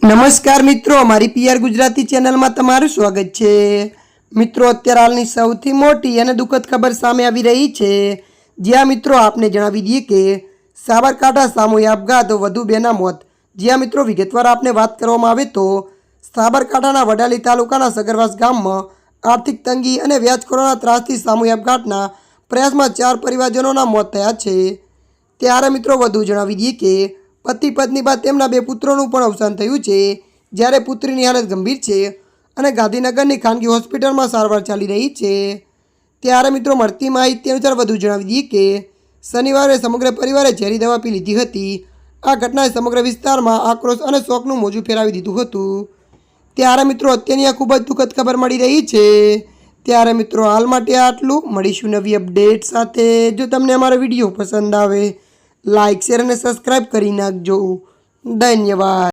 નમસ્કાર મિત્રો, મારી પીઆર ગુજરાતી ચેનલમાં તમારું સ્વાગત છે। મિત્રો, અત્યારે હાલની સૌથી મોટી અને દુઃખદ ખબર સામે આવી રહી છે। જ્યાં મિત્રો આપને જણાવી દઈએ કે સાબરકાંઠા સામૂહિક આપઘાત, વધુ બેના મોત। જ્યાં મિત્રો વિગતવાર આપને વાત કરવામાં આવે તો સાબરકાંઠાના વડાલી તાલુકાના સગરવાસ ગામમાં આર્થિક તંગી અને વ્યાજખોરોના ત્રાસથી સામૂહિક આપઘાતના પ્રયાસમાં 4 પરિવારજનોના મોત થયા છે। ત્યારે મિત્રો વધુ જણાવી દઈએ કે पति पत्नी बाद तेमना 2 पुत्रों पण अवसान थयुं छे। ज्यारे पुत्रीनी हालत गंभीर छे अने गांधीनगरनी खानगी होस्पिटलमां सारवार चाली रही छे। त्यारे मित्रों मळती माहिती अनुसार वधु जणावी दीए के शनिवारे समग्र परिवारे झेरी दवा पी लीधी हती। आ घटनाए समग्र विस्तारमां आक्रोश अने शोकनुं मोजुं फेरावी दीधुं हतुं। त्यारे मित्रों अत्याરની आ खूब ज दुःखद खबर मળી रही छे। त्यारे मित्रों हाल माटे आटલું। મળીશું નવી અપડેટ સાથે। જો તમને અમારો વિડીયો પસંદ આવે लाइक शेर और सब्सक्राइब करी नाखजो। धन्यवाद।